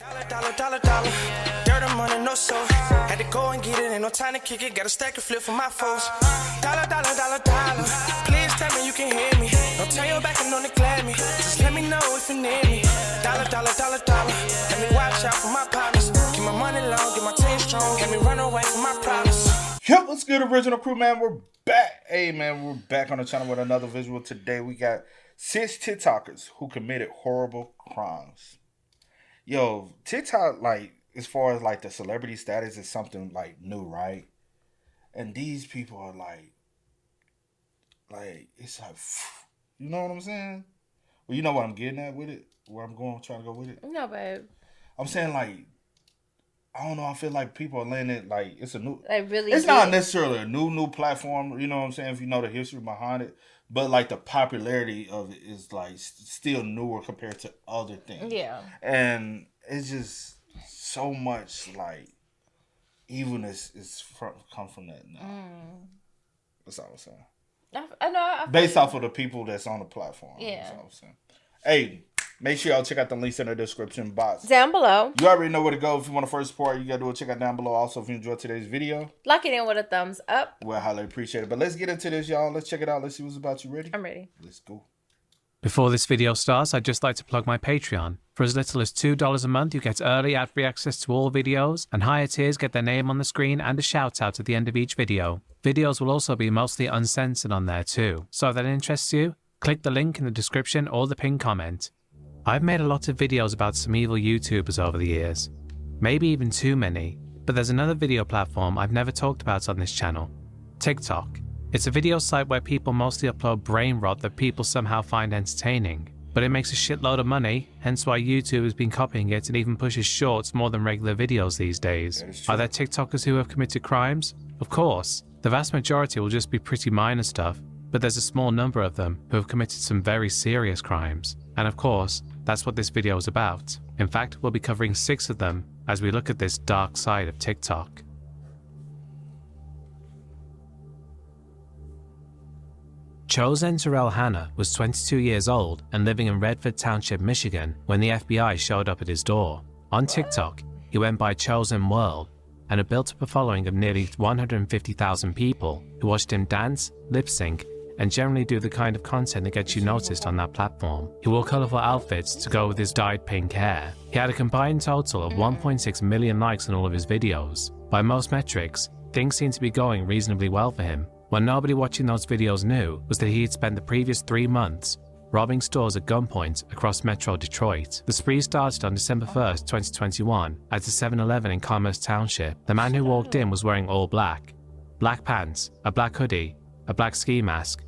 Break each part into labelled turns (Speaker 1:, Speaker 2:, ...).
Speaker 1: Dollar. Dirt and money, no soul. Had to go and get it, ain't no time to kick it. Got a stack and flip for my foes. Dollar. Please tell me you can hear me. Don't turn your back and don't neglect me. Just let me know if you need me. Dollar. Let me watch out for my partners. Keep my money long, get my team strong. Let me run away from my problems.
Speaker 2: Yo, what's good, original crew, man? We're back. Hey, man, we're back on the channel with another visual. Today, we got 6 TikTokers who committed horrible crimes. Yo, TikTok, like, as far as, like, the celebrity status is something, like, new, right? And these people are, like, it's like, you know what I'm saying? Well, you know what I'm getting at with it? Where I'm trying to go with it?
Speaker 3: No, babe.
Speaker 2: I'm saying, like, I don't know. I feel like people are letting it, like, it's a new...
Speaker 3: Like, really
Speaker 2: it's not necessarily a new platform, you know what I'm saying, if you know the history behind it. But, like, the popularity of it is, like, still newer compared to other things.
Speaker 3: Yeah.
Speaker 2: And it's just so much, like, evilness come from that now. That's all I'm saying.
Speaker 3: I know.
Speaker 2: Based off of the people that's on the platform.
Speaker 3: Yeah.
Speaker 2: That's all I'm saying. Hey, make sure y'all check out the links in the description box.
Speaker 3: Down below.
Speaker 2: You already know where to go. If you want to first support, you got to do a check out down below. Also, if you enjoyed today's video,
Speaker 3: lock it in with a thumbs up.
Speaker 2: Well, I highly appreciate it. But let's get into this, y'all. Let's check it out. Let's see what's about. You ready?
Speaker 3: I'm ready.
Speaker 2: Let's go.
Speaker 4: Before this video starts, I'd just like to plug my Patreon. For as little as $2 a month, you get early ad-free access to all videos, and higher tiers get their name on the screen and a shout-out at the end of each video. Videos will also be mostly uncensored on there too. So if that interests you, click the link in the description or the pinned comment. I've made a lot of videos about some evil YouTubers over the years. Maybe even too many, but there's another video platform I've never talked about on this channel. TikTok. It's a video site where people mostly upload brain rot that people somehow find entertaining. But it makes a shitload of money, hence why YouTube has been copying it and even pushes shorts more than regular videos these days. Are there TikTokers who have committed crimes? Of course. The vast majority will just be pretty minor stuff, but there's a small number of them who have committed some very serious crimes. And of course, that's what this video is about. In fact, we'll be covering 6 of them as we look at this dark side of TikTok. Chosen Terrell Hanna was 22 years old and living in Redford Township, Michigan when the FBI showed up at his door. On TikTok, he went by Chosen World and had built up a following of nearly 150,000 people who watched him dance, lip sync, and generally do the kind of content that gets you noticed on that platform. He wore colourful outfits to go with his dyed pink hair. He had a combined total of 1.6 million likes on all of his videos. By most metrics, things seemed to be going reasonably well for him. What nobody watching those videos knew was that he had spent the previous 3 months robbing stores at gunpoint across Metro Detroit. The spree started on December 1st, 2021 at the 7-Eleven in Commerce Township. The man who walked in was wearing all black. Black pants, a black hoodie, a black ski mask,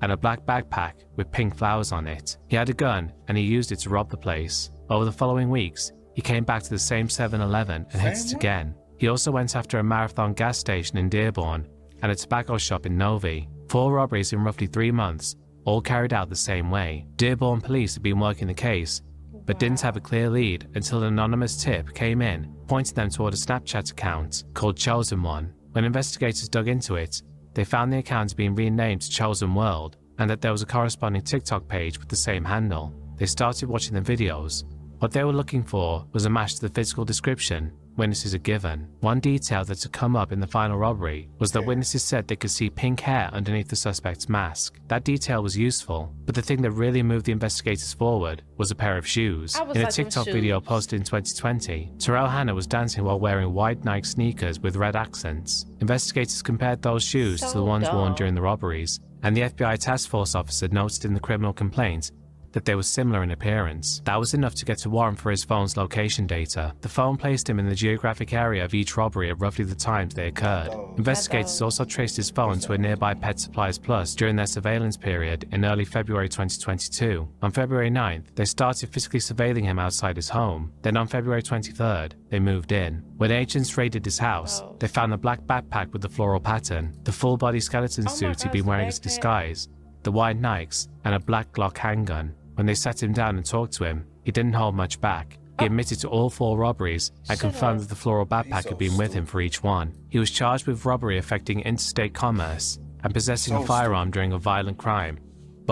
Speaker 4: and a black backpack with pink flowers on it. He had a gun and he used it to rob the place. Over the following weeks, he came back to the same 7-Eleven and hit it again. He also went after a Marathon gas station in Dearborn and a tobacco shop in Novi. 4 robberies in roughly 3 months, all carried out the same way. Dearborn police had been working the case, but didn't have a clear lead until an anonymous tip came in, pointing them toward a Snapchat account called Chosen One. When investigators dug into it, they found the account being renamed to Chosen World, and that there was a corresponding TikTok page with the same handle. They started watching the videos. What they were looking for was a match to the physical description witnesses had given. One detail that had come up in the final robbery was that witnesses said they could see pink hair underneath the suspect's mask. That detail was useful, but the thing that really moved the investigators forward was a pair of shoes. In a TikTok video posted in 2020, Terrell Hanna was dancing while wearing white Nike sneakers with red accents. Investigators compared those shoes to the ones worn during the robberies, and the FBI task force officer noted in the criminal complaint that they were similar in appearance. That was enough to get a warrant for his phone's location data. The phone placed him in the geographic area of each robbery at roughly the times they occurred. Investigators also traced his phone to a nearby Pet Supplies Plus during their surveillance period in early February 2022. On February 9th, they started physically surveilling him outside his home. Then on February 23rd, they moved in. When agents raided his house, they found the black backpack with the floral pattern, the full-body skeleton suit he'd been wearing as a disguise, the white Nikes, and a black Glock handgun. When they sat him down and talked to him, he didn't hold much back. He admitted to all 4 robberies and confirmed that the floral backpack had been with him for each one. He was charged with robbery affecting interstate commerce and possessing a firearm during a violent crime,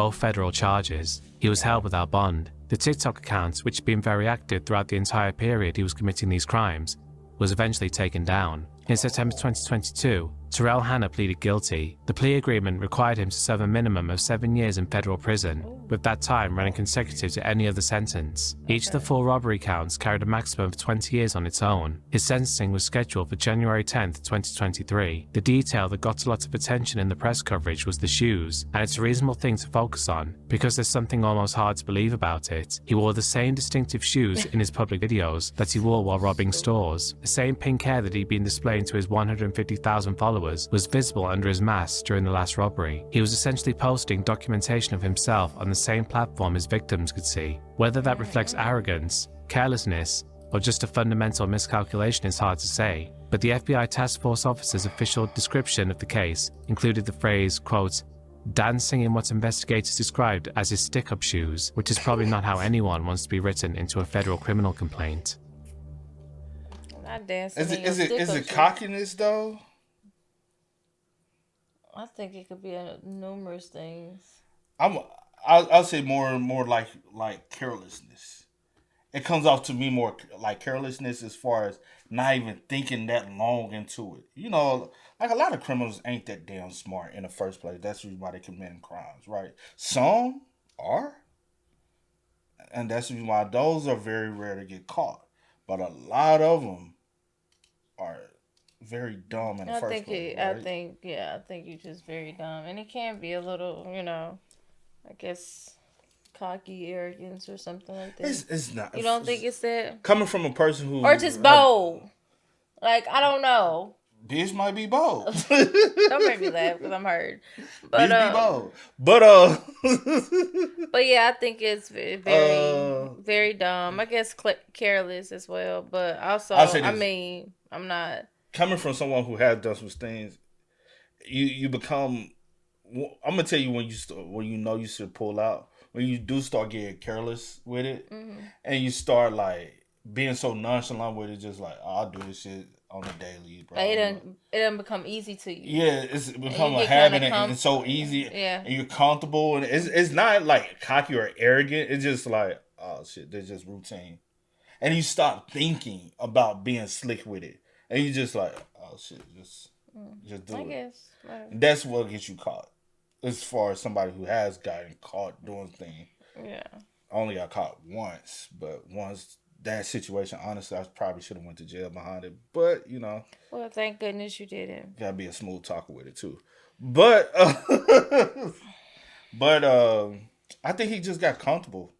Speaker 4: both federal charges. He was held without bond. The TikTok account, which had been very active throughout the entire period he was committing these crimes, was eventually taken down. In September 2022, Terrell Hanna pleaded guilty. The plea agreement required him to serve a minimum of 7 years in federal prison, with that time running consecutive to any other sentence. Each of the 4 robbery counts carried a maximum of 20 years on its own. His sentencing was scheduled for January 10th, 2023. The detail that got a lot of attention in the press coverage was the shoes, and it's a reasonable thing to focus on, because there's something almost hard to believe about it. He wore the same distinctive shoes in his public videos that he wore while robbing stores. The same pink hair that he'd been displaying to his 150,000 followers was visible under his mask during the last robbery. He was essentially posting documentation of himself on the same platform his victims could see. Whether that reflects arrogance, carelessness, or just a fundamental miscalculation is hard to say, but the FBI task force officer's official description of the case included the phrase, quote, dancing in what investigators described as his stick-up shoes, which is probably not how anyone wants to be written into a federal criminal complaint.
Speaker 3: Not dancing.
Speaker 2: Is it cockiness though?
Speaker 3: I think it could be numerous things.
Speaker 2: I'll say more like carelessness. It comes off to me more like carelessness as far as not even thinking that long into it. You know, like a lot of criminals ain't that damn smart in the first place. That's the reason why they commit crimes, right? Some are. And that's the reason why those are very rare to get caught. But a lot of them are very dumb in the first place. Right?
Speaker 3: I think you're just very dumb. And it can be a little, I guess, cocky arrogance or something like that.
Speaker 2: It's not.
Speaker 3: You don't think it's that?
Speaker 2: Coming from a person who...
Speaker 3: Or just bold. Like, I don't know.
Speaker 2: Bitch might be bold.
Speaker 3: Don't make me laugh because I'm hurt. But,
Speaker 2: bitch be bold. But,
Speaker 3: but yeah, I think it's very, very dumb. I guess careless as well. But also, I'm not...
Speaker 2: Coming from someone who has done some things, you become... I'm going to tell you when you know you should pull out. When you do start getting careless with it, and you start like being so nonchalant with it, just like, oh, I'll do this shit on the daily, bro.
Speaker 3: Like it doesn't become easy to you.
Speaker 2: Yeah, it's become a habit, and it's so easy.
Speaker 3: Yeah,
Speaker 2: and you're comfortable, and it's not like cocky or arrogant. It's just like, oh shit, they're just routine, and you stop thinking about being slick with it, and you just like, oh shit, just do it. I guess that's what gets you caught. As far as somebody who has gotten caught doing things. Yeah. I only got caught once, but once that situation, honestly, I probably should have went to jail behind it. But,
Speaker 3: Well, thank goodness you didn't.
Speaker 2: Gotta be a smooth talker with it, too. But, I think he just got comfortable.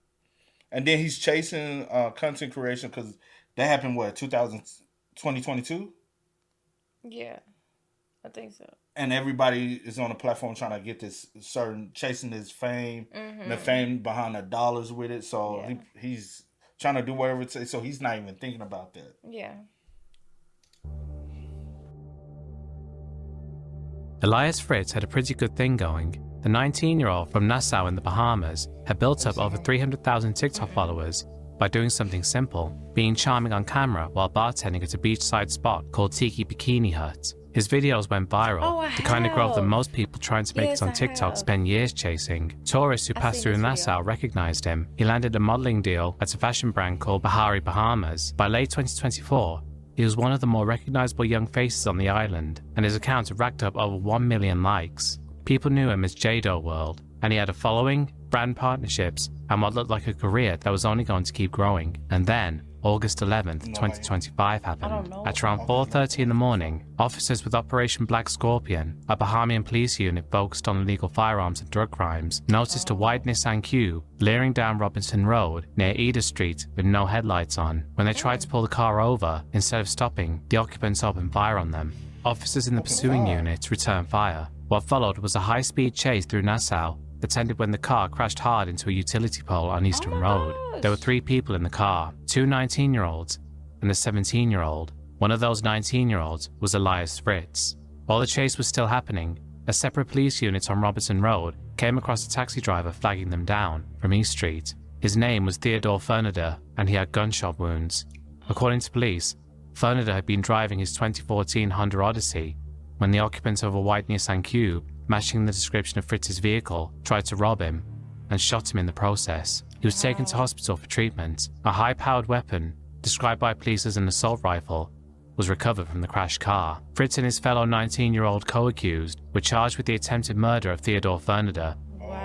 Speaker 2: And then he's chasing content creation because that happened, 2022?
Speaker 3: Yeah, I think so.
Speaker 2: And everybody is on a platform trying to get this chasing his fame, and the fame behind the dollars with it. So he's trying to do whatever it takes. So he's not even thinking about that.
Speaker 3: Yeah.
Speaker 4: Elias Fritz had a pretty good thing going. The 19-year-old from Nassau in the Bahamas had built up over 300,000 TikTok followers by doing something simple, being charming on camera while bartending at a beachside spot called Tiki Bikini Hut. His videos went viral, the kind of growth that most people trying to make it on TikTok spend years chasing. Tourists who passed through Nassau recognized him. He landed a modeling deal at a fashion brand called Bahamas. By late 2024, he was one of the more recognizable young faces on the island, and his account had racked up over 1 million likes. People knew him as Jado World, and he had a following, brand partnerships, and what looked like a career that was only going to keep growing. And then, August 11th, 2025 happened. At around 4:30 in the morning, officers with Operation Black Scorpion, a Bahamian police unit focused on illegal firearms and drug crimes, noticed a white Nissan Cube leering down Robinson Road near Eda Street with no headlights on. When they tried to pull the car over, instead of stopping, the occupants opened fire on them. Officers in the pursuing unit returned fire. What followed was a high-speed chase through Nassau that ended when the car crashed hard into a utility pole on Eastern Road. There were 3 people in the car, 2 19-year-olds and a 17-year-old. One of those 19-year-olds was Elias Fritz. While the chase was still happening, a separate police unit on Robertson Road came across a taxi driver flagging them down from East Street. His name was Theodore Ferneder, and he had gunshot wounds. According to police, Ferneder had been driving his 2014 Honda Odyssey when the occupants of a white Nissan Cube, matching the description of Fritz's vehicle, tried to rob him. and shot him in the process. He was taken to hospital for treatment. A high-powered weapon, described by police as an assault rifle, was recovered from the crashed car. Fritz and his fellow 19-year-old co-accused were charged with the attempted murder of Theodore Ferneder,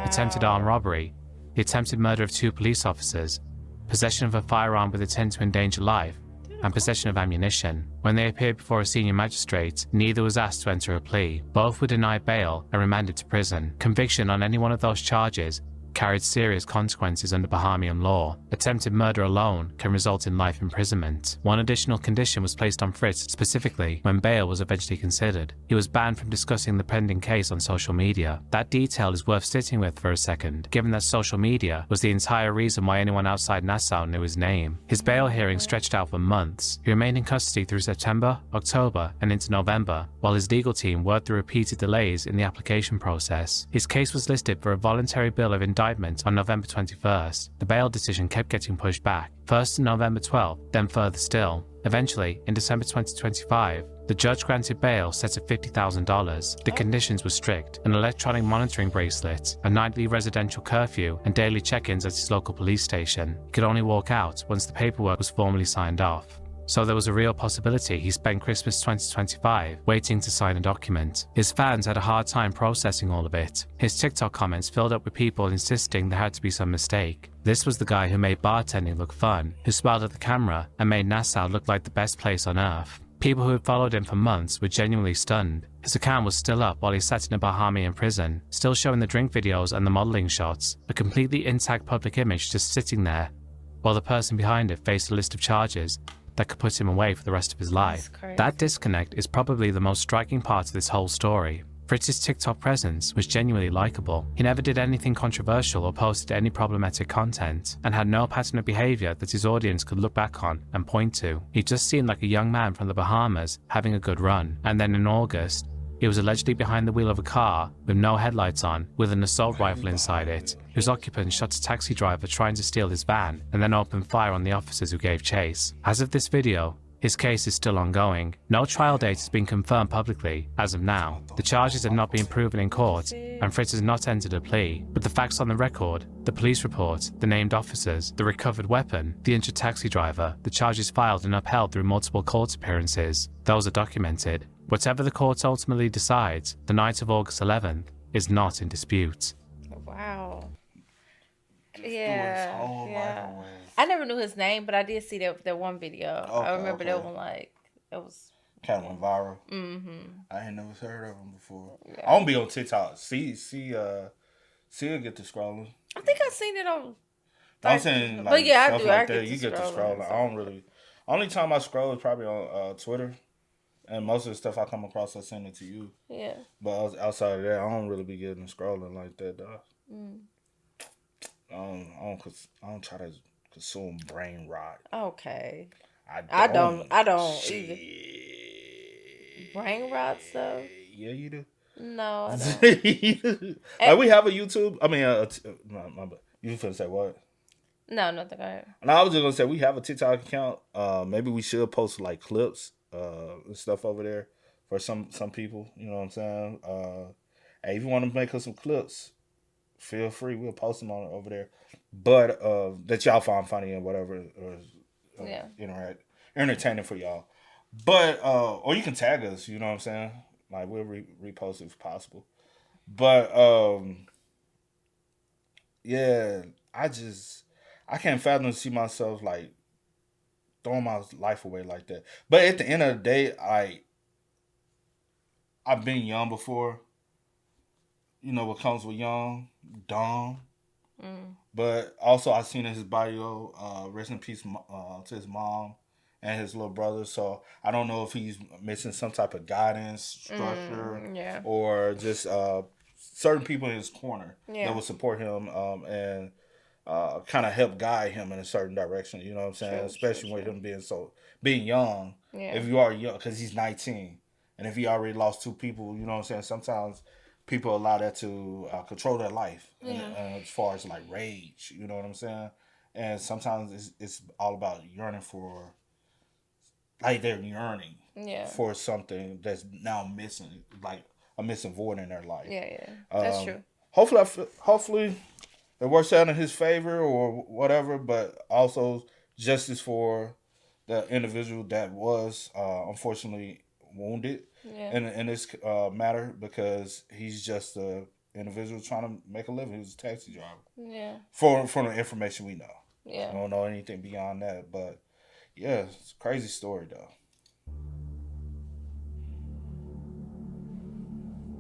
Speaker 4: attempted armed robbery, the attempted murder of 2 police officers, possession of a firearm with intent to endanger life, and possession of ammunition. When they appeared before a senior magistrate, neither was asked to enter a plea. Both were denied bail and remanded to prison. Conviction on any one of those charges carried serious consequences under Bahamian law. Attempted murder alone can result in life imprisonment. One additional condition was placed on Fritz specifically when bail was eventually considered. He was banned from discussing the pending case on social media. That detail is worth sitting with for a second, given that social media was the entire reason why anyone outside Nassau knew his name. His bail hearing stretched out for months. He remained in custody through September, October, and into November, while his legal team worked through repeated delays in the application process. His case was listed for a voluntary bill of indictment on November 21st. The bail decision kept getting pushed back, first on November 12th, then further still. Eventually, in December 2025, the judge granted bail set at $50,000. The conditions were strict: an electronic monitoring bracelet, a nightly residential curfew, and daily check-ins at his local police station. He could only walk out once the paperwork was formally signed off. So there was a real possibility he spent Christmas 2025 waiting to sign a document. His fans had a hard time processing all of it. His TikTok comments filled up with people insisting there had to be some mistake. This was the guy who made bartending look fun, who smiled at the camera and made Nassau look like the best place on earth. People who had followed him for months were genuinely stunned. His account was still up while he sat in a Bahamian prison, still showing the drink videos and the modeling shots, a completely intact public image just sitting there, while the person behind it faced a list of charges that could put him away for the rest of his life. That disconnect is probably the most striking part of this whole story. Fritz's TikTok presence was genuinely likable. He never did anything controversial or posted any problematic content, and had no pattern of behavior that his audience could look back on and point to. He just seemed like a young man from the Bahamas having a good run. And then in August, he was allegedly behind the wheel of a car with no headlights on, with an assault rifle inside it, whose occupant shot a taxi driver trying to steal his van and then opened fire on the officers who gave chase. As of this video, his case is still ongoing. No trial date has been confirmed publicly as of now. The charges have not been proven in court, and Fritz has not entered a plea. But the facts on the record, the police report, the named officers, the recovered weapon, the injured taxi driver, the charges filed and upheld through multiple court appearances, those are documented. Whatever the court ultimately decides, the night of August 11th is not in dispute.
Speaker 3: Wow. Yeah. I never knew his name, but I did see that one video. Okay, I remember that one, like, it was...
Speaker 2: kind of went viral. I ain't never heard of him before. Yeah. I don't be on TikTok. See her get to scrolling.
Speaker 3: I think I seen it on...
Speaker 2: I'm saying, like, but yeah, stuff I do. Like that. You get to scrolling. I don't really... Only time I scroll is probably on Twitter. And most of the stuff I come across, I send it to you. Yeah. But outside of that, I don't really be getting scrolling like that, though. I don't try to consume brain rot. Okay. I don't either.
Speaker 3: Brain rot stuff?
Speaker 2: Yeah, you do.
Speaker 3: No, I don't.
Speaker 2: Like, we have a YouTube. I mean, you finna say what?
Speaker 3: No, nothing. Go ahead.
Speaker 2: No, I was just gonna say we have a TikTok account. Maybe we should post like clips. And stuff over there for some people, you know what I'm saying? Hey, if you want to make us some clips, feel free. We'll post them on over there. But that y'all find funny and whatever, or entertaining for y'all. But or you can tag us, you know what I'm saying? Like, we'll repost it if possible. But yeah, I can't fathom to see myself like throwing my life away like that. But at the end of the day, I've been young before. You know what comes with young? Dumb. But also I seen in his bio, rest in peace to his mom and his little brother. So I don't know if he's missing some type of guidance, structure, or just certain people in his corner that will support him and kind of help guide him in a certain direction, you know what I'm saying? Especially with him being young. Yeah. If you are young, because he's 19, and if he already lost 2 people, you know what I'm saying? Sometimes people allow that to control their life, as far as like rage, you know what I'm saying? And sometimes it's all about yearning for, like they're yearning for something that's now missing, like a missing void in their life. Yeah, that's true. Hopefully. it works out in his favor or whatever, but also justice for the individual that was unfortunately wounded in this matter, because he's just a individual trying to make a living. He's a taxi driver.
Speaker 3: Yeah.
Speaker 2: From the information we know.
Speaker 3: Yeah.
Speaker 2: I don't know anything beyond that, but yeah, it's a crazy story though.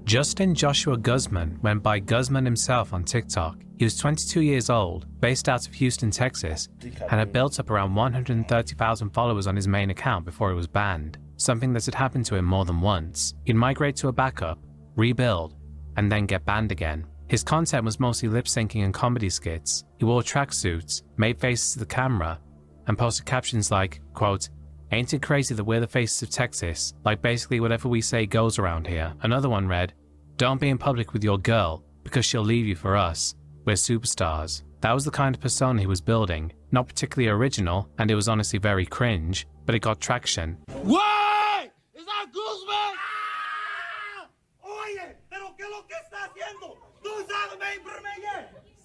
Speaker 4: Justin Joshua Guzman went by Guzman himself on TikTok. He was 22 years old, based out of Houston, Texas, and had built up around 130,000 followers on his main account before it was banned, something that had happened to him more than once. He'd migrate to a backup, rebuild, and then get banned again. His content was mostly lip-syncing and comedy skits. He wore tracksuits, made faces to the camera, and posted captions like, quote, "Ain't it crazy that we're the faces of Texas? Like basically whatever we say goes around here." Another one read, "Don't be in public with your girl, because she'll leave you for us. We're superstars." That was the kind of persona he was building. Not particularly original, and it was honestly very cringe, but it got traction.
Speaker 5: Why? Is that Guzman? Ah! Oye, pero qué lo que está haciendo? Tú sabes, me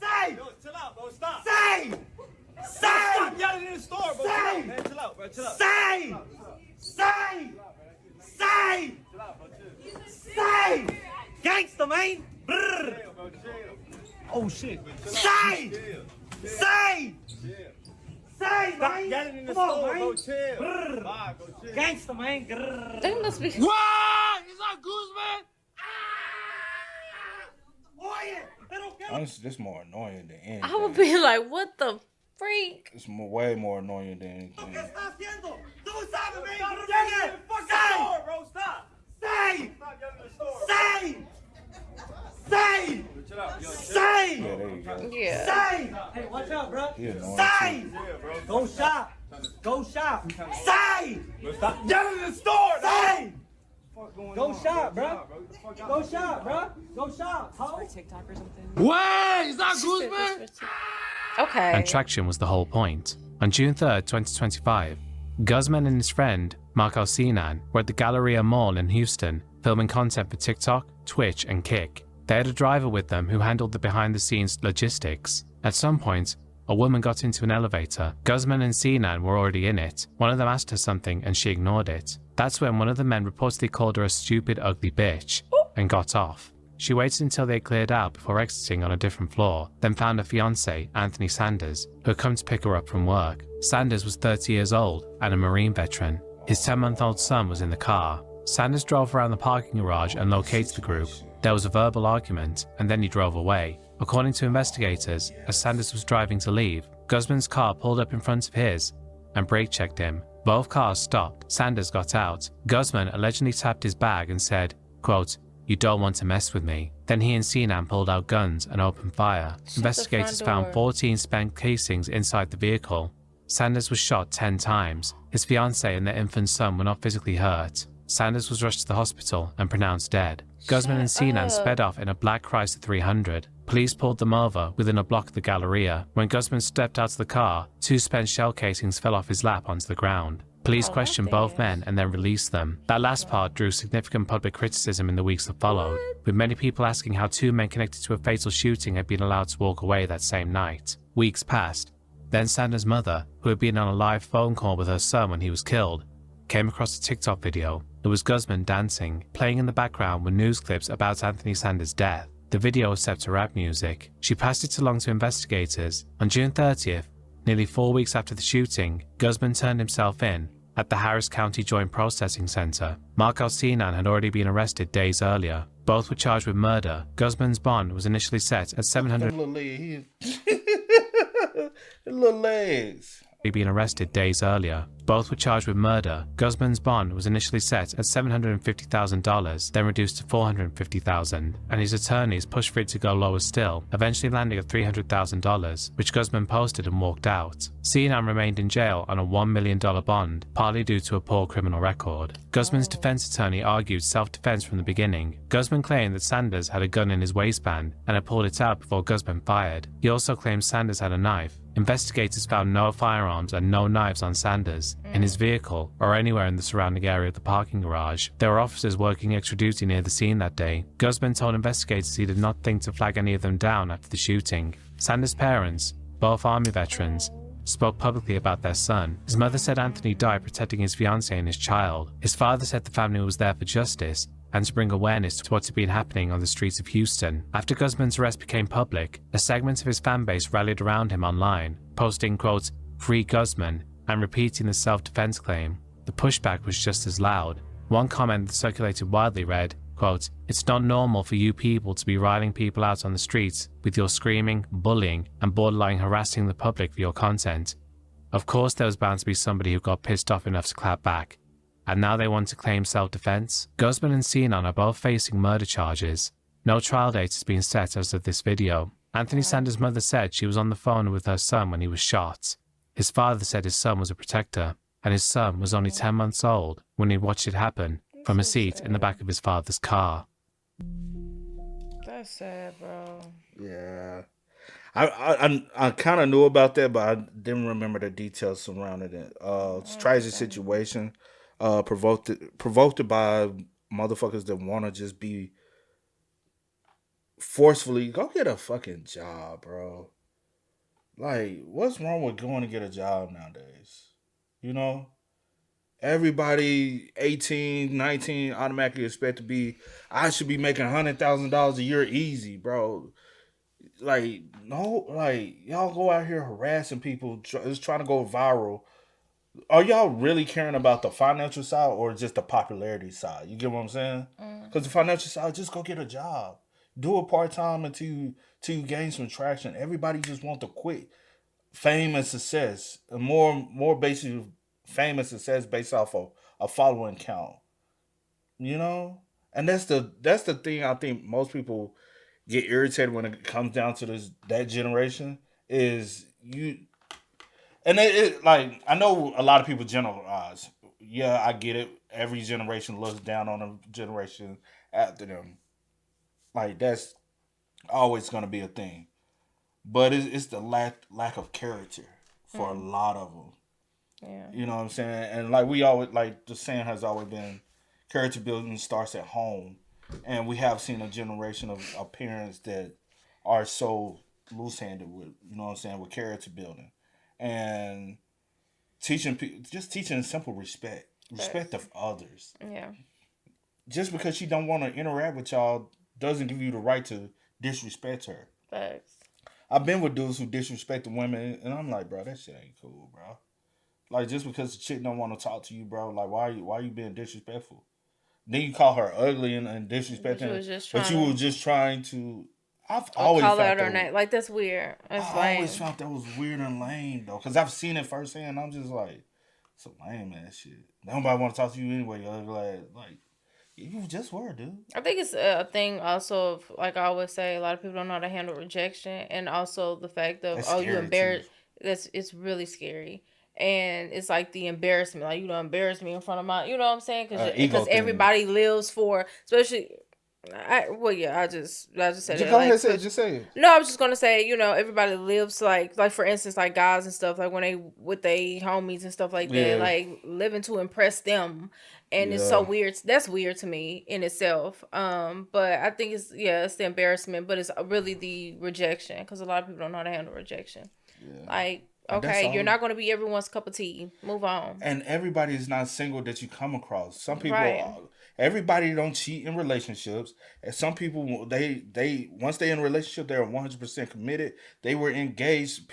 Speaker 5: Say! Yo, chill out, bro, stop. Say! Say! Stop yelling in the store, bro. Say! Man, chill out, bro, chill out. Say! Say! Say! Chill out, bro, chill. Say! Gangsta, man! Brr. Oh, shit. Say! Say! Say, stop man! Yelling in the store, bro, chill. Brr. Bye, bro, chill. Gangsta, man! Grr.
Speaker 3: They must be.
Speaker 5: What? Is that Guzman? Oye, pero qué?
Speaker 2: Honestly, this more annoying than anything.
Speaker 3: I would be like, what the freak?
Speaker 2: It's way more annoying than anything.
Speaker 5: ¿Qué está haciendo? Tú sabes, man. Stop yelling in the fucking store, bro. Stop. Say. Stop yelling in the store. Say. Say. Say.
Speaker 2: Yeah, there you go.
Speaker 3: Yeah.
Speaker 5: Say. Hey, watch out, bro.
Speaker 2: He annoying
Speaker 5: Say.
Speaker 2: too.
Speaker 5: Go shop. Go shop. Say. Stop yelling in the store. Say. Go shop, bro. Go shop, bro. Go shop.
Speaker 6: For TikTok or something.
Speaker 5: What? Is that Guzman?
Speaker 3: Okay.
Speaker 4: And traction was the whole point. On June 3rd, 2025, Guzman and his friend, Marco Sinan, were at the Galleria Mall in Houston, filming content for TikTok, Twitch, and Kick. They had a driver with them who handled the behind-the-scenes logistics. At some point, a woman got into an elevator. Guzman and Sinan were already in it. One of them asked her something and she ignored it. That's when one of the men reportedly called her a stupid, ugly bitch and got off. She waited until they cleared out before exiting on a different floor, then found her fiancé, Anthony Sanders, who had come to pick her up from work. Sanders was 30 years old and a Marine veteran. His 10-month-old son was in the car. Sanders drove around the parking garage and located the group. There was a verbal argument, and then he drove away. According to investigators, as Sanders was driving to leave, Guzman's car pulled up in front of his and brake-checked him. Both cars stopped. Sanders got out. Guzman allegedly tapped his bag and said, quote, "You don't want to mess with me." Then he and Sinan pulled out guns and opened fire. Investigators found 14 spent casings inside the vehicle. Sanders was shot 10 times. His fiancée and their infant son were not physically hurt. Sanders was rushed to the hospital and pronounced dead. Guzman and Sinan sped off in a black Chrysler 300. Police pulled them over within a block of the Galleria. When Guzman stepped out of the car, 2 spent shell casings fell off his lap onto the ground. Police questioned both men and then released them. That last part drew significant public criticism in the weeks that followed, with many people asking how 2 men connected to a fatal shooting had been allowed to walk away that same night. Weeks passed. Then Sanders' mother, who had been on a live phone call with her son when he was killed, came across a TikTok video. It was Guzman dancing. Playing in the background were news clips about Anthony Sanders' death. The video was set to rap music. She passed it along to investigators. On June 30th, nearly 4 weeks after the shooting, Guzman turned himself in at the Harris County Joint Processing Center. Marco Sinan had already been arrested days earlier. Both were charged with murder. Guzman's bond was initially set at $700.
Speaker 2: Little legs.
Speaker 4: He'd been arrested days earlier. Both were charged with murder. Guzman's bond was initially set at $750,000, then reduced to $450,000, and his attorneys pushed for it to go lower still, eventually landing at $300,000, which Guzman posted and walked out. Sinan remained in jail on a $1 million bond, partly due to a poor criminal record. Guzman's defense attorney argued self-defense from the beginning. Guzman claimed that Sanders had a gun in his waistband and had pulled it out before Guzman fired. He also claimed Sanders had a knife. Investigators found no firearms and no knives on Sanders, in his vehicle, or anywhere in the surrounding area of the parking garage. There were officers working extra duty near the scene that day. Guzman told investigators he did not think to flag any of them down after the shooting. Sanders' parents, both Army veterans, spoke publicly about their son. His mother said Anthony died protecting his fiancée and his child. His father said the family was there for justice and to bring awareness to what had been happening on the streets of Houston. After Guzman's arrest became public, a segment of his fan base rallied around him online, posting, quote, "Free Guzman," and repeating the self-defense claim. The pushback was just as loud. One comment that circulated widely read, quote, "It's not normal for you people to be riling people out on the streets with your screaming, bullying, and borderline harassing the public for your content. Of course there was bound to be somebody who got pissed off enough to clap back. And now they want to claim self-defense?" Guzman and Sinan are both facing murder charges. No trial date has been set as of this video. Anthony Sanders' mother said she was on the phone with her son when he was shot. His father said his son was a protector, and his son was only 10 months old when he watched it happen from a seat in the back of his father's car.
Speaker 3: That's sad, bro.
Speaker 2: Yeah. I kind of knew about that, but I didn't remember the details surrounding it. It's a tragic situation. Provoked by motherfuckers that want to just be forcefully go get a fucking job, bro. Like, what's wrong with going to get a job nowadays? You know, everybody 18, 19 automatically expect to be. I should be making $100,000 a year easy, bro. Like, no, like y'all go out here harassing people, just trying to go viral. Are y'all really caring about the financial side or just the popularity side? You get what I'm saying? Because the financial side, just go get a job. Do it part-time until you gain some traction. Everybody just want the quick fame and success. And more basically fame and success based off of a following count. You know? And that's the thing I think most people get irritated when it comes down to that generation is you. And it like, I know a lot of people generalize. Yeah, I get it. Every generation looks down on a generation after them. Like, that's always going to be a thing. But it's the lack of character for a lot of them.
Speaker 3: Yeah.
Speaker 2: You know what I'm saying? And like we always, like the saying has always been, character building starts at home. And we have seen a generation of parents that are so loose-handed with, you know what I'm saying, with character building. And teaching simple respect of others.
Speaker 3: Yeah.
Speaker 2: Just because she don't want to interact with y'all doesn't give you the right to disrespect her.
Speaker 3: Facts.
Speaker 2: I've been with dudes who disrespect the women, and I'm like, bro, that shit ain't cool, bro. Like, just because the chick don't want to talk to you, bro, like, why are you being disrespectful? Then you call her ugly and disrespecting her, but you were just trying to. I've always
Speaker 3: call
Speaker 2: felt
Speaker 3: out her name. Like, that's weird. That's
Speaker 2: I always felt that was weird and lame, though, because I've seen it firsthand. I'm just like, it's a lame ass shit. Nobody want to talk to you anyway. Like, you just were, dude.
Speaker 3: I think it's a thing also of, like I always say, a lot of people don't know how to handle rejection, and also the fact of, you embarrassed. It's really scary. And it's like the embarrassment, like, you don't embarrass me in front of my, you know what I'm saying? Because everybody lives for, especially, I just said it.
Speaker 2: Go ahead, just say it.
Speaker 3: No, I was just gonna say, you know, everybody lives like for instance, like guys and stuff, like when they with they homies and stuff like that, like living to impress them, and it's so weird. That's weird to me in itself. But I think it's the embarrassment, but it's really the rejection, because a lot of people don't know how to handle rejection. Like, okay, you're not going to be everyone's cup of tea. Move on.
Speaker 2: And everybody is not single that you come across. Some people, everybody don't cheat in relationships. And some people, they once they're in a relationship, they're 100% committed. They were engaged.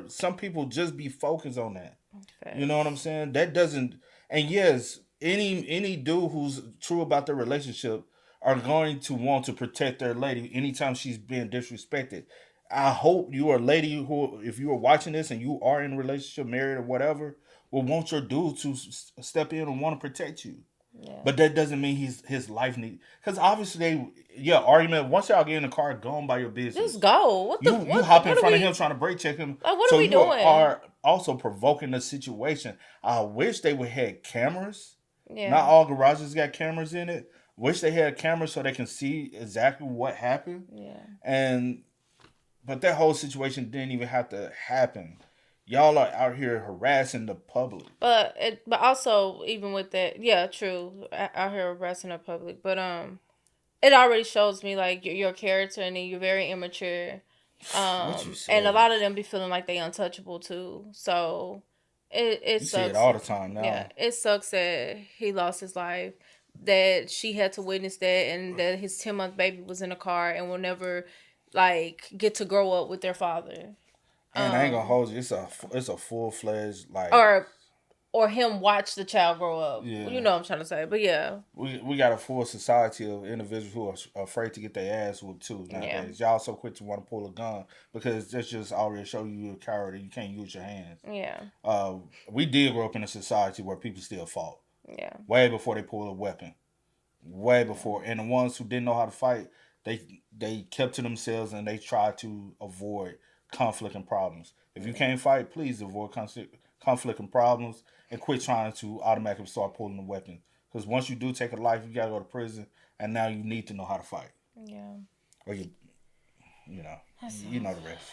Speaker 2: Some people just be focused on that. Okay. You know what I'm saying? That doesn't, and yes, any dude who's true about their relationship are going to want to protect their lady anytime she's being disrespected. I hope you are a lady who, if you are watching this and you are in a relationship, married or whatever, will want your dude to step in and want to protect you. Yeah. But that doesn't mean his life need, because obviously argument. Once y'all get in the car, go on by your business.
Speaker 3: Just go.
Speaker 2: You hop in front of him trying to brake check him.
Speaker 3: Like, what are we doing?
Speaker 2: You are also provoking the situation. I wish they would have cameras. Yeah. Not all garages got cameras in it. Wish they had cameras so they can see exactly what happened. Yeah. But that whole situation didn't even have to happen. Y'all are out here harassing the public.
Speaker 3: But also, even with that, yeah, true, out here harassing the public. But it already shows me, like, your character, and then you're very immature.
Speaker 2: What you
Speaker 3: And a
Speaker 2: said?
Speaker 3: lot of them be feeling like they untouchable too. So it
Speaker 2: You see it
Speaker 3: sucks.
Speaker 2: all the time now.
Speaker 3: Yeah, it sucks that he lost his life. That she had to witness that, and that his 10-month baby was in a car and will never like get to grow up with their father.
Speaker 2: And I ain't gonna hold you. It's a full fledged like.
Speaker 3: Or him watch the child grow up.
Speaker 2: Yeah.
Speaker 3: You know what I'm trying to say. But yeah.
Speaker 2: We got a full society of individuals who are afraid to get their ass whooped too nowadays. Y'all so quick to want to pull a gun because that's just already show you a coward and you can't use your hands.
Speaker 3: Yeah.
Speaker 2: We did grow up in a society where people still fought.
Speaker 3: Yeah.
Speaker 2: Way before they pulled a weapon. Way before. And the ones who didn't know how to fight, they kept to themselves and they tried to avoid conflict and problems. If you can't fight, please avoid conflict and problems and quit trying to automatically start pulling a weapon. Because once you do take a life, you got to go to prison, and now you need to know how to fight.
Speaker 3: Yeah.
Speaker 2: Or you know the rest.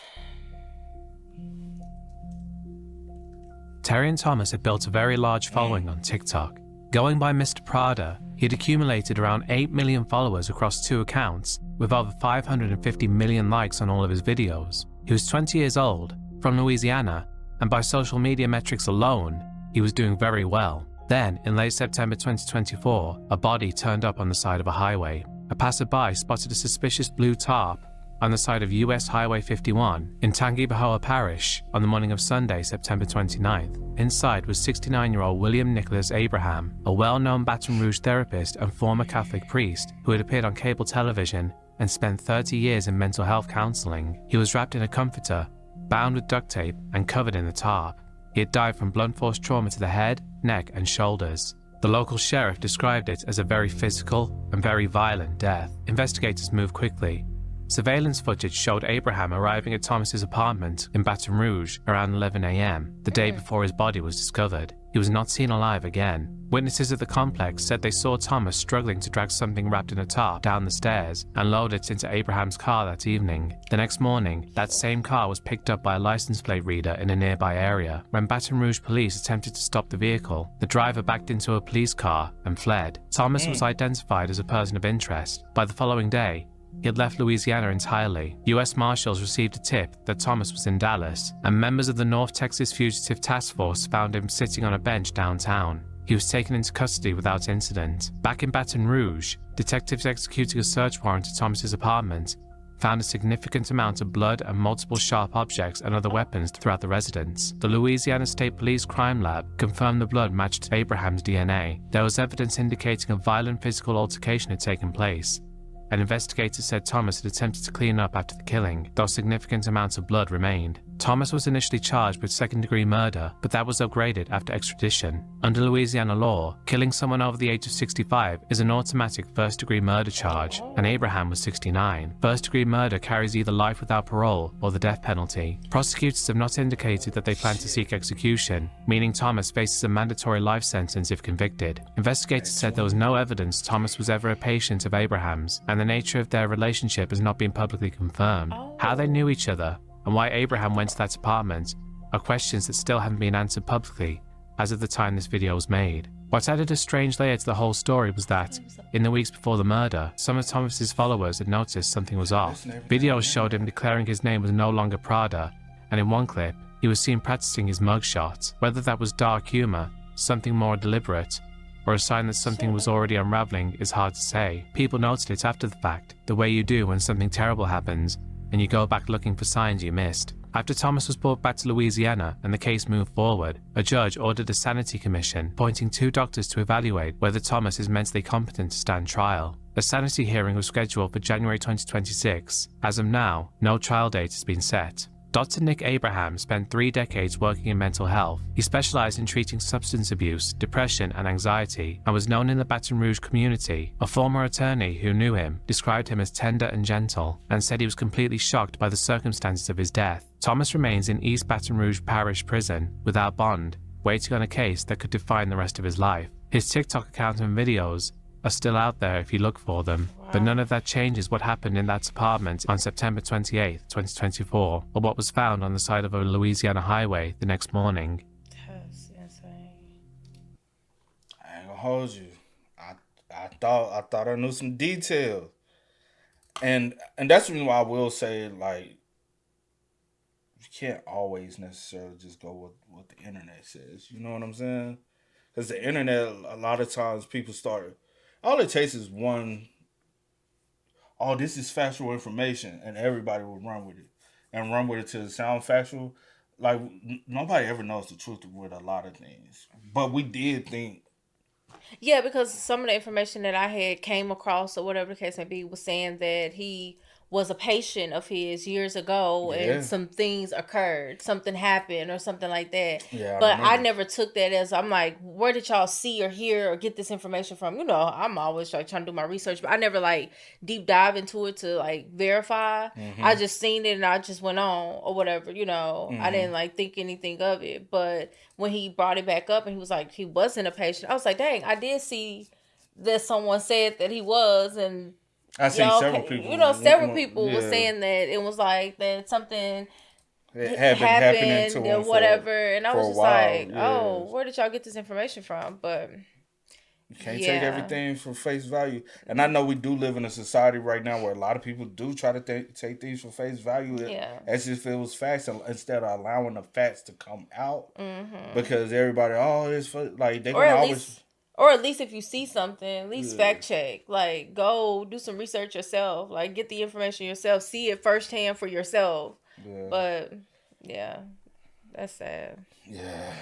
Speaker 4: Terry and Thomas had built a very large following on TikTok. Going by Mr. Prada, he had accumulated around 8 million followers across 2 accounts, with over 550 million likes on all of his videos. He was 20 years old, from Louisiana, and by social media metrics alone, he was doing very well. Then, in late September 2024, a body turned up on the side of a highway. A passerby spotted a suspicious blue tarp on the side of US Highway 51 in Tangipahoa Parish on the morning of Sunday, September 29th. Inside was 69-year-old William Nicholas Abraham, a well-known Baton Rouge therapist and former Catholic priest who had appeared on cable television and spent 30 years in mental health counseling. He was wrapped in a comforter, bound with duct tape, and covered in the tarp. He had died from blunt force trauma to the head, neck, and shoulders. The local sheriff described it as a very physical and very violent death. Investigators moved quickly. Surveillance footage showed Abraham arriving at Thomas's apartment in Baton Rouge around 11 a.m., the day before his body was discovered. He was not seen alive again. Witnesses at the complex said they saw Thomas struggling to drag something wrapped in a tarp down the stairs and load it into Abraham's car that evening. The next morning, that same car was picked up by a license plate reader in a nearby area. When Baton Rouge police attempted to stop the vehicle, the driver backed into a police car and fled. Thomas was identified as a person of interest. By the following day, he had left Louisiana entirely. U.S. Marshals received a tip that Thomas was in Dallas, and members of the North Texas Fugitive Task Force found him sitting on a bench downtown. He was taken into custody without incident. Back in Baton Rouge, detectives executing a search warrant at Thomas's apartment found a significant amount of blood and multiple sharp objects and other weapons throughout the residence. The Louisiana State Police Crime Lab confirmed the blood matched Abraham's DNA. There was evidence indicating a violent physical altercation had taken place. An investigator said Thomas had attempted to clean up after the killing, though significant amounts of blood remained. Thomas was initially charged with second-degree murder, but that was upgraded after extradition. Under Louisiana law, killing someone over the age of 65 is an automatic first-degree murder charge, and Abraham was 69. First-degree murder carries either life without parole or the death penalty. Prosecutors have not indicated that they plan to seek execution, meaning Thomas faces a mandatory life sentence if convicted. Investigators said there was no evidence Thomas was ever a patient of Abraham's, and the nature of their relationship has not been publicly confirmed. How they knew each other, and why Abraham went to that apartment are questions that still haven't been answered publicly as of the time this video was made. What added a strange layer to the whole story was that, in the weeks before the murder, some of Thomas's followers had noticed something was off. Videos showed him declaring his name was no longer Prada, and in one clip, he was seen practicing his mugshot. Whether that was dark humor, something more deliberate, or a sign that something was already unraveling is hard to say. People noted it after the fact, the way you do when something terrible happens, and you go back looking for signs you missed. After Thomas was brought back to Louisiana and the case moved forward, a judge ordered a sanity commission, appointing 2 doctors to evaluate whether Thomas is mentally competent to stand trial. A sanity hearing was scheduled for January 2026. As of now, no trial date has been set. Dr. Nick Abraham spent 3 decades working in mental health. He specialized in treating substance abuse, depression, and anxiety, and was known in the Baton Rouge community. A former attorney who knew him described him as tender and gentle, and said he was completely shocked by the circumstances of his death. Thomas remains in East Baton Rouge Parish Prison, without bond, waiting on a case that could define the rest of his life. His TikTok account and videos are still out there if you look for them, but none of that changes what happened in that apartment on September 28, 2024, or what was found on the side of a Louisiana highway the next morning.
Speaker 3: That's insane.
Speaker 2: I ain't gonna hold you. I thought I knew some details, and that's the reason why I will say, like, can't always necessarily just go with what the internet says. You know what I'm saying? Because the internet, a lot of times people start, all it takes is one, oh, this is factual information, and everybody will run with it. And run with it till it sound factual. Like, nobody ever knows the truth with a lot of things. But we did think.
Speaker 3: Yeah, because some of the information that I had came across, or whatever the case may be, was saying that he was a patient of his years ago, and some things occurred, something happened or something like that.
Speaker 2: Yeah,
Speaker 3: but I never took that as, I'm like, where did y'all see or hear or get this information from? You know, I'm always like trying to do my research, but I never like deep dive into it to like verify. I just seen it and I just went on or whatever, you know. I didn't like think anything of it. But when he brought it back up and he was like, he wasn't a patient, I was like, dang, I did see that someone said that he was, and
Speaker 2: I seen several people.
Speaker 3: You know, several people were saying that it was like that something
Speaker 2: it had been happening to him
Speaker 3: or whatever. And I was just like,
Speaker 2: yeah.
Speaker 3: oh, where did y'all get this information from? But
Speaker 2: you can't take everything for face value. And I know we do live in a society right now where a lot of people do try to take things for face value as if it was facts, instead of allowing the facts to come out. Because everybody, it's like they can always.
Speaker 3: Or at least if you see something, at least fact check. Like, go do some research yourself. Like, get the information yourself. See it firsthand for yourself. Yeah. But, yeah, that's sad.
Speaker 2: Yeah.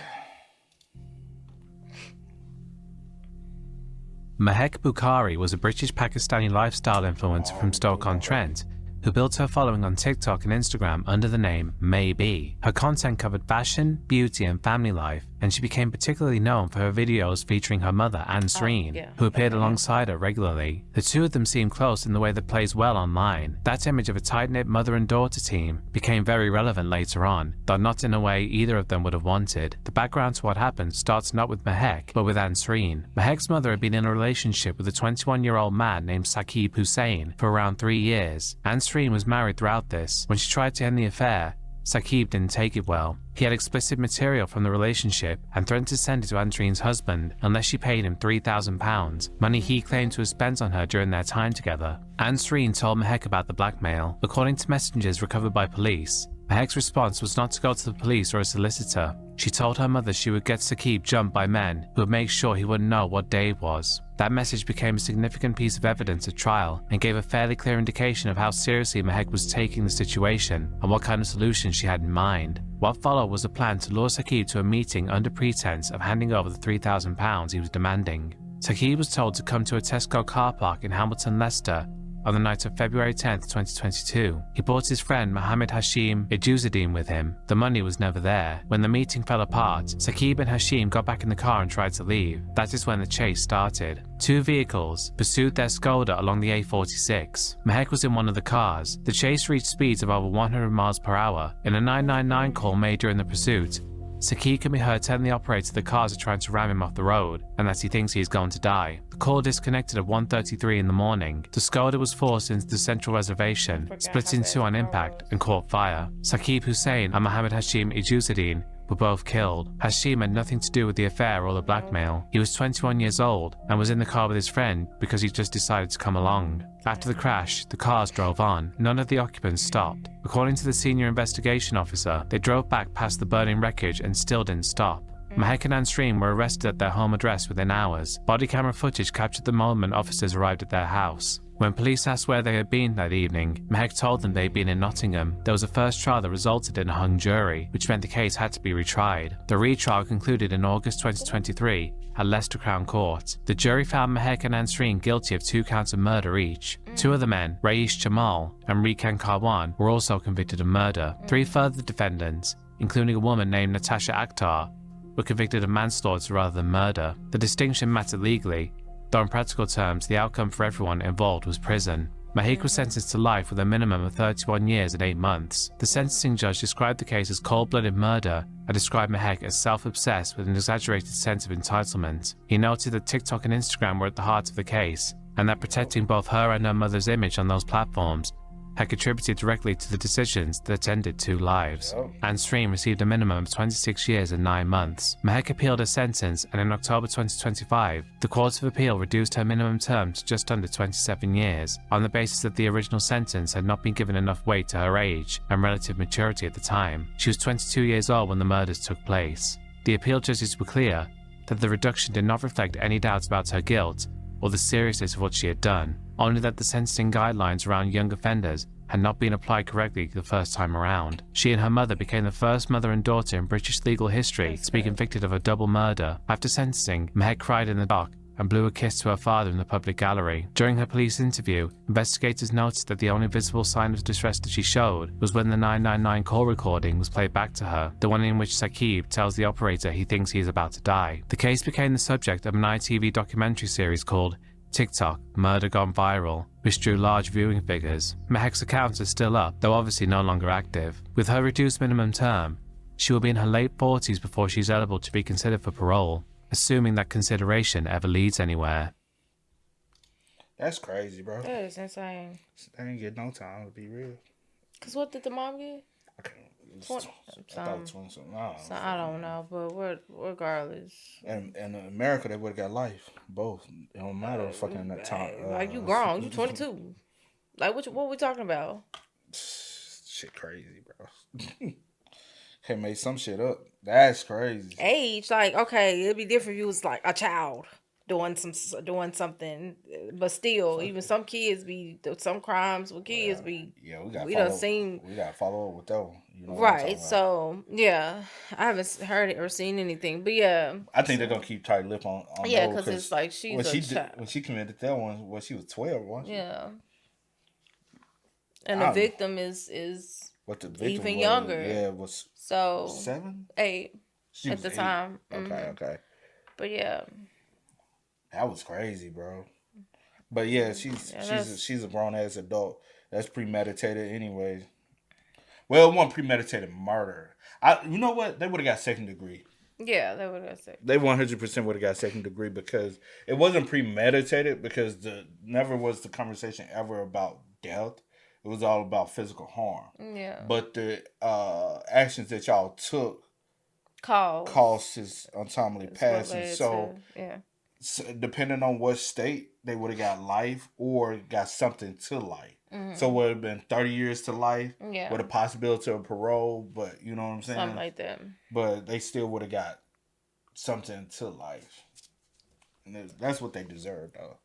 Speaker 4: Mehek Bukhari was a British Pakistani lifestyle influencer from Stoke-on-Trent who built her following on TikTok and Instagram under the name Maybe. Her content covered fashion, beauty, and family life, and she became particularly known for her videos featuring her mother, Anne Sreen, who appeared alongside her regularly. The two of them seemed close in the way that plays well online. That image of a tight-knit mother and daughter team became very relevant later on, though not in a way either of them would have wanted. The background to what happened starts not with Mehek, but with Anne Sreen. Mehek's mother had been in a relationship with a 21-year-old man named Saqib Hussain for around 3 years. Anne Sreen was married throughout this. When she tried to end the affair, Saqib didn't take it well. He had explicit material from the relationship and threatened to send it to Anne Sreen's husband unless she paid him £3,000, money he claimed to have spent on her during their time together. Anne Sreen told Mehek about the blackmail. According to messages recovered by police, Mehek's response was not to go to the police or a solicitor. She told her mother she would get Saqib jumped by men who would make sure he wouldn't know what day it was. That message became a significant piece of evidence at trial and gave a fairly clear indication of how seriously Mehek was taking the situation and what kind of solution she had in mind. What followed was a plan to lure Saqib to a meeting under pretense of handing over the £3,000 he was demanding. Saqib was told to come to a Tesco car park in Hamilton, Leicester, on the night of February 10th, 2022. He brought his friend Mohammed Hashim Ejuzadin with him. The money was never there. When the meeting fell apart, Saqib and Hashim got back in the car and tried to leave. That is when the chase started. Two vehicles pursued their Skoda along the A46. Mehek was in one of the cars. The chase reached speeds of over 100 miles per hour. In a 999 call made during the pursuit, Saqib can be heard telling the operator the cars are trying to ram him off the road and that he thinks he is going to die. The call disconnected at 1:33 in the morning. The Skoda was forced into the central reservation, split in two on impact, and caught fire. Saqib Hussain and Mohammed Hashim Ejuzadin were both killed. Hashim had nothing to do with the affair or the blackmail. He was 21 years old and was in the car with his friend because he just decided to come along. After the crash, the cars drove on. None of the occupants stopped. According to the senior investigation officer, they drove back past the burning wreckage and still didn't stop. Mehek and Anne Sreen were arrested at their home address within hours. Body camera footage captured the moment officers arrived at their house. When police asked where they had been that evening, Mehek told them they'd been in Nottingham. There was a first trial that resulted in a hung jury, which meant the case had to be retried. The retrial concluded in August 2023 at Leicester Crown Court. The jury found Mehek and Anne Sreen guilty of 2 counts of murder each. 2 of the men, Raish Jamal and Rikan Karwan, were also convicted of murder. 3 further defendants, including a woman named Natasha Akhtar, were convicted of manslaughter rather than murder. The distinction mattered legally, though in practical terms the outcome for everyone involved was prison. Mehek was sentenced to life with a minimum of 31 years and 8 months. The sentencing judge described the case as cold-blooded murder and described Mehek as self-obsessed with an exaggerated sense of entitlement. He noted that TikTok and Instagram were at the heart of the case, and that protecting both her and her mother's image on those platforms had contributed directly to the decisions that ended 2 lives. Anne Stream received a minimum of 26 years and 9 months. Mehek appealed her sentence, and in October 2025, the Court of Appeal reduced her minimum term to just under 27 years, on the basis that the original sentence had not been given enough weight to her age and relative maturity at the time. She was 22 years old when the murders took place. The appeal judges were clear that the reduction did not reflect any doubts about her guilt or the seriousness of what she had done, only that the sentencing guidelines around young offenders had not been applied correctly the first time around. She and her mother became the first mother and daughter in British legal history to be convicted of a double murder. After sentencing, Mehek cried in the dock and blew a kiss to her father in the public gallery. During her police interview, investigators noticed that the only visible sign of distress that she showed was when the 999 call recording was played back to her, the one in which Saqib tells the operator he thinks he is about to die. The case became the subject of an ITV documentary series called TikTok, Murder Gone Viral, which drew large viewing figures. Mehek's account is still up, though obviously no longer active. With her reduced minimum term, she will be in her late 40s before she's eligible to be considered for parole, assuming that consideration ever leads anywhere.
Speaker 2: That's crazy, bro.
Speaker 3: That is insane.
Speaker 2: They ain't get no time to be real.
Speaker 3: Cause what did the mom get?
Speaker 2: I thought it was 20 something.
Speaker 3: I don't know, but regardless.
Speaker 2: And in America, they would have got life. Both. It don't matter fucking that time.
Speaker 3: Like, you grown. You 22. Like, what we talking about?
Speaker 2: Shit crazy, bro. Can't make some shit up. That's crazy.
Speaker 3: Age, like, okay, it'd be different if you was like a child doing something, but still, even some kids some crimes with kids be.
Speaker 2: Yeah, we gotta follow up with that one. You know
Speaker 3: right. So yeah, I haven't heard it or seen anything, but yeah.
Speaker 2: I think they're gonna keep tight lip on.
Speaker 3: Yeah, because it's like she's a child.
Speaker 2: When she committed that one, she was 12, wasn't she?
Speaker 3: Yeah. And the victim is
Speaker 2: what the victim
Speaker 3: even
Speaker 2: was,
Speaker 3: younger.
Speaker 2: Yeah, was 7,
Speaker 3: 8
Speaker 2: she
Speaker 3: at the
Speaker 2: 8.
Speaker 3: time.
Speaker 2: Okay.
Speaker 3: But yeah,
Speaker 2: that was crazy, bro. But yeah, she's a grown ass adult. That's premeditated, anyways. Well, it wasn't premeditated murder. You know what? They would have got 2nd degree.
Speaker 3: Yeah, they would have said.
Speaker 2: They 100% would have got 2nd degree because it wasn't premeditated, because never was the conversation ever about death. It was all about physical harm.
Speaker 3: Yeah.
Speaker 2: But the actions that y'all took caused his untimely passing. So, depending on what state, they would have got life or got something to life. Mm-hmm. So it would have been 30 years to life with a possibility of parole. But you know what I'm saying?
Speaker 3: Something like that.
Speaker 2: But they still would have got something to life. And that's what they deserve, though.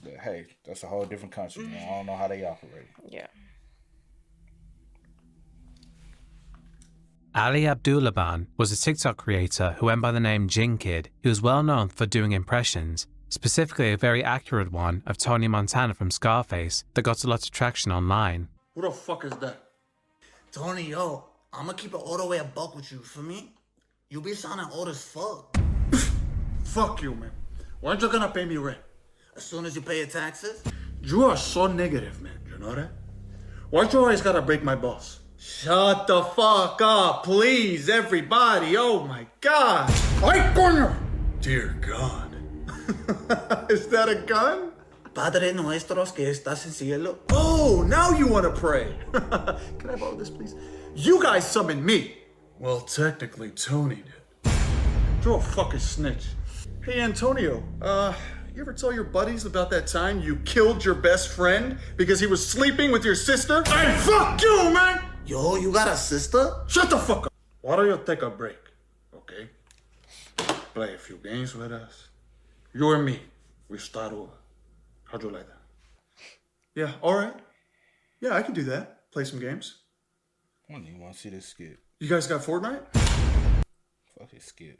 Speaker 2: But hey, that's a whole different country, man. I don't know how they operate.
Speaker 3: Yeah.
Speaker 4: Ali Abdullaban was a TikTok creator who went by the name JinKid. He was well known for doing impressions, specifically a very accurate one of Tony Montana from Scarface that got a lot of traction online.
Speaker 5: Who the fuck is that?
Speaker 6: Tony, yo, I'm gonna keep it all the way a buck with you, for me? You be sounding old as fuck.
Speaker 5: Fuck you, man. Why aren't you gonna pay me rent?
Speaker 6: As soon as you pay your taxes?
Speaker 5: You are so negative, man. You know that? Why'd you always gotta break my balls?
Speaker 7: Shut the fuck up, please, everybody. Oh my god.
Speaker 5: Ay, coño! Dear God.
Speaker 7: Is that a gun?
Speaker 6: Padre nuestros que estás en cielo.
Speaker 7: Oh, now you want to pray. Can I borrow this, please? You guys summoned me.
Speaker 5: Well, technically, Tony did. You're a fucking snitch.
Speaker 7: Hey, Antonio, you ever tell your buddies about that time you killed your best friend because he was sleeping with your sister?
Speaker 5: Hey, fuck you, man!
Speaker 6: Yo, you got a sister?
Speaker 5: Shut the fuck up! Why don't you take a break, okay? Play a few games with us. You and me, we start over. How'd you like that?
Speaker 7: Yeah, alright. Yeah, I can do that. Play some games.
Speaker 2: I don't even want to see this skit.
Speaker 7: You guys got Fortnite?
Speaker 2: Fuck this skit.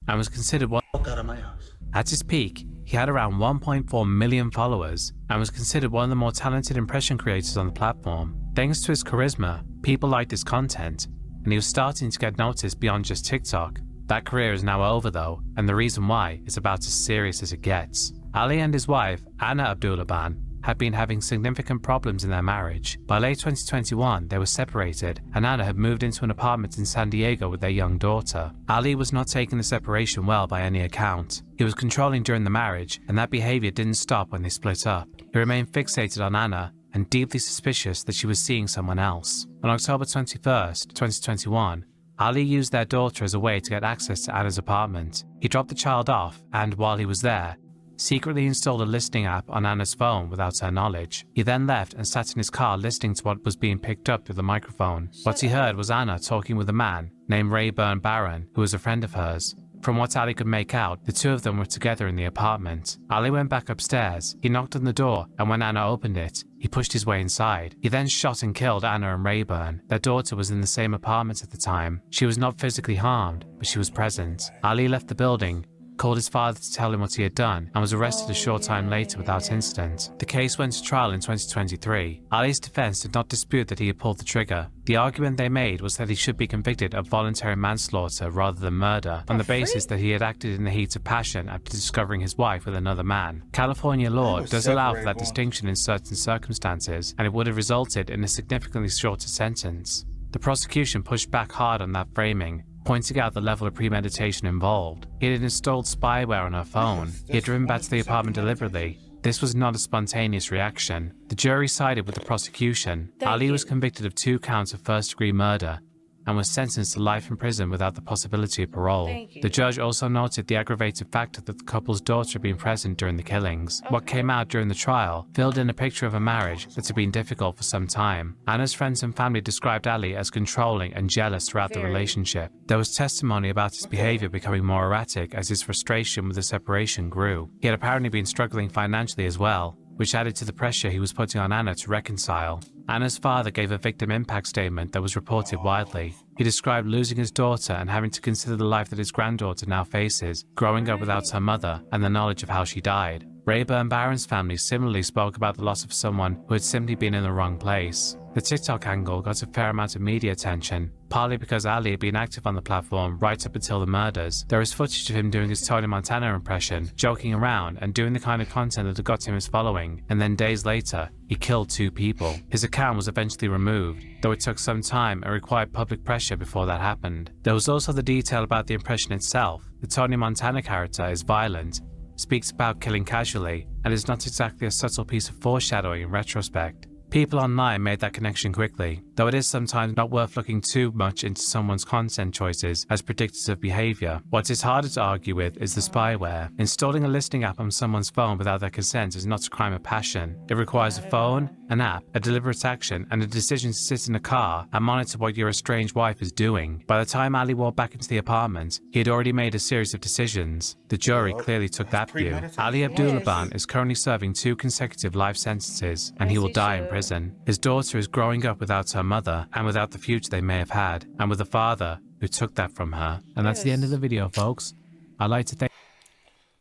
Speaker 4: And was considered one.
Speaker 5: Fuck out of my house.
Speaker 4: At his peak, he had around 1.4 million followers and was considered one of the more talented impression creators on the platform. Thanks to his charisma, people liked his content, and he was starting to get noticed beyond just TikTok. That career is now over though, and the reason why is about as serious as it gets. Ali and his wife, Anna Abdullaban, had been having significant problems in their marriage. By late 2021, they were separated, and Anna had moved into an apartment in San Diego with their young daughter. Ali was not taking the separation well by any account. He was controlling during the marriage, and that behavior didn't stop when they split up. He remained fixated on Anna, and deeply suspicious that she was seeing someone else. On October 21st, 2021, Ali used their daughter as a way to get access to Anna's apartment. He dropped the child off and, while he was there, secretly installed a listening app on Anna's phone without her knowledge. He then left and sat in his car listening to what was being picked up through the microphone. What he heard was Anna talking with a man named Rayburn Barron, who was a friend of hers. From what Ali could make out, the two of them were together in the apartment. Ali went back upstairs. He knocked on the door, and when Anna opened it, he pushed his way inside. He then shot and killed Anna and Rayburn. Their daughter was in the same apartment at the time. She was not physically harmed, but she was present. Ali left the building, called his father to tell him what he had done, and was arrested a short time later without incident. The case went to trial in 2023. Ali's defense did not dispute that he had pulled the trigger. The argument they made was that he should be convicted of voluntary manslaughter rather than murder, on the basis that he had acted in the heat of passion after discovering his wife with another man. California law does allow for that distinction in certain circumstances, and it would have resulted in a significantly shorter sentence. The prosecution pushed back hard on that framing, pointing out the level of premeditation involved. He had installed spyware on her phone. He had driven back to the apartment deliberately. This was not a spontaneous reaction. The jury sided with the prosecution. Ali was convicted of 2 counts of first-degree murder and was sentenced to life in prison without the possibility of parole. The judge also noted the aggravated factor that the couple's daughter had been present during the killings. What came out during the trial filled in a picture of a marriage that had been difficult for some time. Anna's friends and family described Ali as controlling and jealous throughout the relationship. There was testimony about his behavior becoming more erratic as his frustration with the separation grew. He had apparently been struggling financially as well, which added to the pressure he was putting on Anna to reconcile. Anna's father gave a victim impact statement that was reported widely. He described losing his daughter and having to consider the life that his granddaughter now faces, growing up without her mother and the knowledge of how she died. Rayburn Barron's family similarly spoke about the loss of someone who had simply been in the wrong place. The TikTok angle got a fair amount of media attention, partly because Ali had been active on the platform right up until the murders. There is footage of him doing his Tony Montana impression, joking around and doing the kind of content that had got him his following, and then days later, he killed 2 people. His account was eventually removed, though it took some time and required public pressure before that happened. There was also the detail about the impression itself. The Tony Montana character is violent, speaks about killing casually, and is not exactly a subtle piece of foreshadowing in retrospect. People online made that connection quickly, though it is sometimes not worth looking too much into someone's content choices as predictors of behavior. What is harder to argue with is the spyware. Installing a listening app on someone's phone without their consent is not a crime of passion. It requires a phone, an app, a deliberate action, and a decision to sit in a car and monitor what your estranged wife is doing. By the time Ali walked back into the apartment, he had already made a series of decisions. The jury clearly took that view. Ali Abdulaban is currently serving 2 consecutive life sentences, and he will die in prison. His daughter is growing up without her mother and without the future they may have had, and with a father who took that from her. And that's the end of the video, folks. I'd like to thank...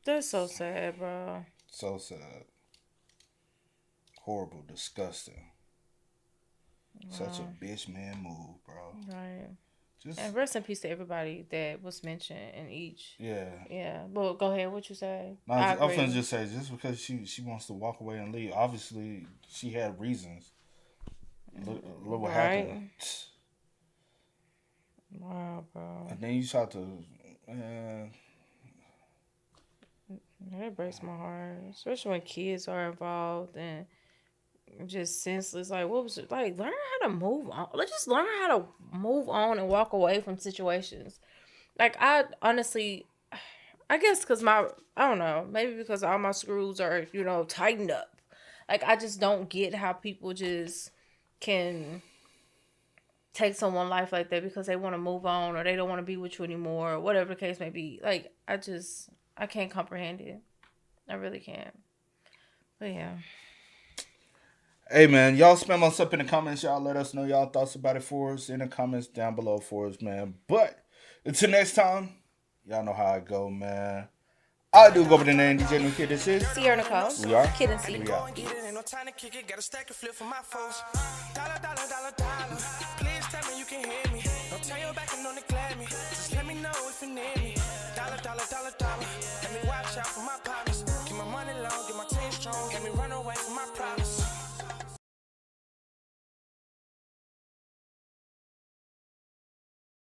Speaker 3: That's so sad, bro.
Speaker 2: So sad. Horrible, disgusting. Such a bitch man move, bro.
Speaker 3: Right. And rest in peace to everybody that was mentioned in each.
Speaker 2: Yeah.
Speaker 3: Yeah. Well, go ahead. What you say?
Speaker 2: No, I'm finna just say, just because she wants to walk away and leave, obviously she had reasons. Look what happened.
Speaker 3: Wow, bro.
Speaker 2: And then you try to, man.
Speaker 3: It breaks my heart, especially when kids are involved and just senseless. Like, what was it like? Learn how to move on. Let's just learn how to move on and walk away from situations. Like, I honestly, I guess because I don't know, maybe because all my screws are, tightened up. Like, I just don't get how people just can take someone's life like that because they want to move on or they don't want to be with you anymore or whatever the case may be. Like, I can't comprehend it. I really can't. But yeah.
Speaker 2: Hey, man, y'all spam us up in the comments. Y'all let us know y'all thoughts about it for us in the comments down below for us, man. But until next time, y'all know how I go, man. I do go by the name DJ JinKid. This is
Speaker 3: Sierra Nicole.
Speaker 2: We are.
Speaker 3: Kid and C.
Speaker 2: We are.
Speaker 1: Ain't no time to kick it, got a stack of flip for my foes. Dollar, dollar, dollar, dollar. Please tell me you can hear me. Don't turn your back and don't neglect me. Just let me know if you need me. Dollar, dollar, dollar, dollar.